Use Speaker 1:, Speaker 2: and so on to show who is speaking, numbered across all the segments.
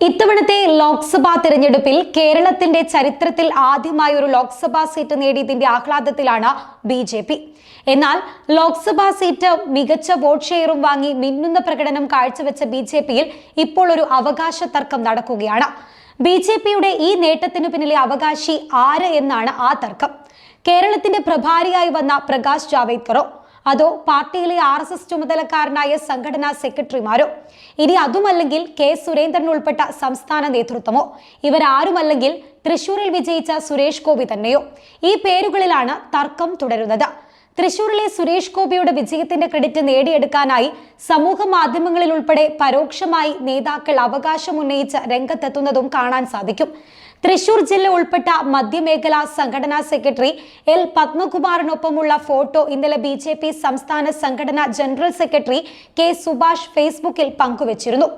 Speaker 1: ഇത്തവണത്തെ ലോക്സഭാ തെരഞ്ഞെടുപ്പിൽ കേരളത്തിന്റെ ചരിത്രത്തിൽ ആദ്യമായി ഒരു ലോക്സഭാ സീറ്റ് നേടിയതിന്റെ ആഹ്ലാദത്തിലാണ് ബി.ജെ.പി. എന്നാൽ ലോക്സഭാ സീറ്റ് മികച്ച വോട്ട് ഷെയറും വാങ്ങി മിന്നുന്ന പ്രകടനം കാഴ്ചവെച്ച ബി.ജെ.പിയിൽ ഇപ്പോൾ ഒരു അവകാശ തർക്കം നടക്കുകയാണ്. ബി.ജെ.പിയുടെ ഈ നേട്ടത്തിനു പിന്നിലെ അവകാശി ആര് എന്നാണ് ആ തർക്കം. കേരളത്തിന്റെ പ്രഭാരിയായി വന്ന പ്രകാശ് ജാവ്ദേക്കറോ അതോ പാർട്ടിയിലെ RSS ചുമതലക്കാരനായ സംഘടനാ സെക്രട്ടറിമാരോ, ഇനി അതുമല്ലെങ്കിൽ കെ സുരേന്ദ്രൻ ഉൾപ്പെട്ട സംസ്ഥാന നേതൃത്വമോ, ഇവരാരുമല്ലെങ്കിൽ തൃശൂരിൽ വിജയിച്ച സുരേഷ് ഗോപി തന്നെയോ? ഈ പേരുകളിലാണ് തർക്കം തുടരുന്നത്. തൃശൂരിലെ സുരേഷ് ഗോപിയുടെ വിജയത്തിന്റെ ക്രെഡിറ്റ് നേടിയെടുക്കാനായി സമൂഹ മാധ്യമങ്ങളിൽ ഉൾപ്പെടെ പരോക്ഷമായി നേതാക്കൾ അവകാശം ഉന്നയിച്ച് രംഗത്തെത്തുന്നതും കാണാൻ സാധിക്കും. തൃശൂർ ജില്ല ഉൾപ്പെട്ട മധ്യമേഖലാ സംഘടനാ സെക്രട്ടറി എൽ പത്മകുമാറിനൊപ്പമുള്ള ഫോട്ടോ ഇന്നലെ ബി.ജെ.പി. സംസ്ഥാന സംഘടനാ ജനറൽ സെക്രട്ടറി കെ സുഭാഷ് ഫേസ്ബുക്കിൽ പങ്കുവച്ചിരുന്നു.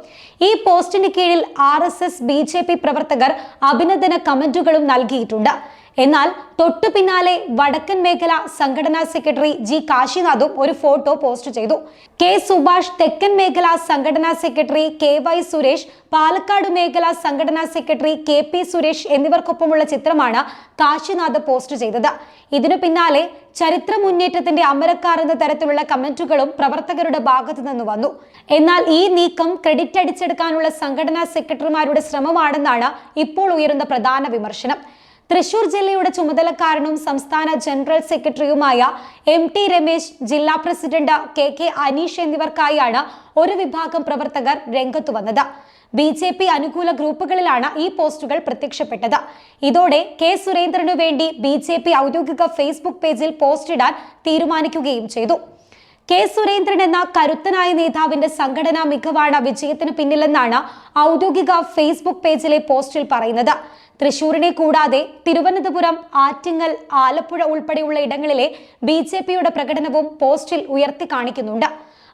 Speaker 1: ഈ പോസ്റ്റിന് കീഴിൽ RSS ബി.ജെ.പി. പ്രവർത്തകർ അഭിനന്ദന കമന്റുകളും നൽകിയിട്ടുണ്ട്. എന്നാൽ തൊട്ടു പിന്നാലെ വടക്കൻ മേഖല സംഘടനാ സെക്രട്ടറി ജി കാശിനാഥും ഒരു ഫോട്ടോ പോസ്റ്റ് ചെയ്തു. കെ സുഭാഷ് തെക്കൻ മേഖല സംഘടനാ സെക്രട്ടറി KY സുരേഷ്, പാലക്കാട് മേഖല സംഘടനാ സെക്രട്ടറി KP സുരേഷ് എന്നിവർക്കൊപ്പമുള്ള ചിത്രമാണ് കാശിനാഥ് പോസ്റ്റ് ചെയ്തത്. ഇതിനു പിന്നാലെ ചരിത്ര മുന്നേറ്റത്തിന്റെ അമരക്കാർ എന്ന തരത്തിലുള്ള കമന്റുകളും പ്രവർത്തകരുടെ ഭാഗത്തു നിന്ന് വന്നു. എന്നാൽ ഈ നീക്കം ക്രെഡിറ്റ് അടിച്ചെടുക്കാനുള്ള സംഘടനാ സെക്രട്ടറിമാരുടെ ശ്രമമാണെന്നാണ് ഇപ്പോൾ ഉയരുന്ന പ്രധാന വിമർശനം. തൃശൂർ ജില്ലയുടെ ചുമതലക്കാരനും സംസ്ഥാന ജനറൽ സെക്രട്ടറിയുമായ MT രമേശ്, ജില്ലാ പ്രസിഡന്റ് KK അനീഷ് എന്നിവർക്കായാണ് ഒരു വിഭാഗം പ്രവർത്തകർ രംഗത്തു വന്നത്. ബി.ജെ.പി. അനുകൂല ഗ്രൂപ്പുകളിലാണ് ഈ പോസ്റ്റുകൾ പ്രത്യക്ഷപ്പെട്ടത്. ഇതോടെ കെ സുരേന്ദ്രനു വേണ്ടി ബി.ജെ.പി. ഔദ്യോഗിക ഫേസ്ബുക്ക് പേജിൽ പോസ്റ്റ് ഇടാൻ തീരുമാനിക്കുകയും ചെയ്തു. കെ സുരേന്ദ്രൻ എന്ന കരുത്തനായ നേതാവിന്റെ സംഘടനാ മികവാണ് വിജയത്തിന് പിന്നിലെന്നാണ് ഔദ്യോഗിക ഫേസ്ബുക്ക് പേജിലെ പോസ്റ്റിൽ പറയുന്നത്. തൃശൂരിനെ കൂടാതെ തിരുവനന്തപുരം, ആറ്റിങ്ങൽ, ആലപ്പുഴ ഉൾപ്പെടെയുള്ള ഇടങ്ങളിലെ ബി.ജെ.പിയുടെ പ്രകടനവും പോസ്റ്റിൽ ഉയർത്തി കാണിക്കുന്നുണ്ട്.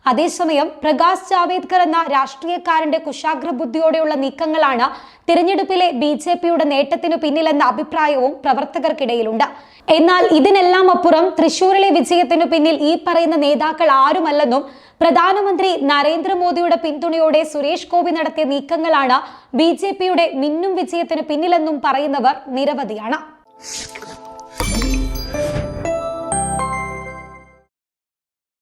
Speaker 1: അതേസമയം പ്രകാശ് ജാവ്ദേക്കർ എന്ന രാഷ്ട്രീയക്കാരന്റെ കുശാഗ്ര ബുദ്ധിയോടെയുള്ള നീക്കങ്ങളാണ് തിരഞ്ഞെടുപ്പിലെ ബി.ജെ.പിയുടെ നേട്ടത്തിനു പിന്നിലെന്ന അഭിപ്രായവും പ്രവർത്തകർക്കിടയിലുണ്ട്. എന്നാൽ ഇതിനെല്ലാം അപ്പുറം തൃശൂരിലെ വിജയത്തിനു പിന്നിൽ ഈ പറയുന്ന നേതാക്കൾ ആരുമല്ലെന്നും പ്രധാനമന്ത്രി നരേന്ദ്രമോദിയുടെ പിന്തുണയോടെ സുരേഷ് ഗോപി നടത്തിയ നീക്കങ്ങളാണ് ബി.ജെ.പിയുടെ മിന്നും വിജയത്തിന് പിന്നിലെന്നും പറയുന്നവർ നിരവധിയാണ്.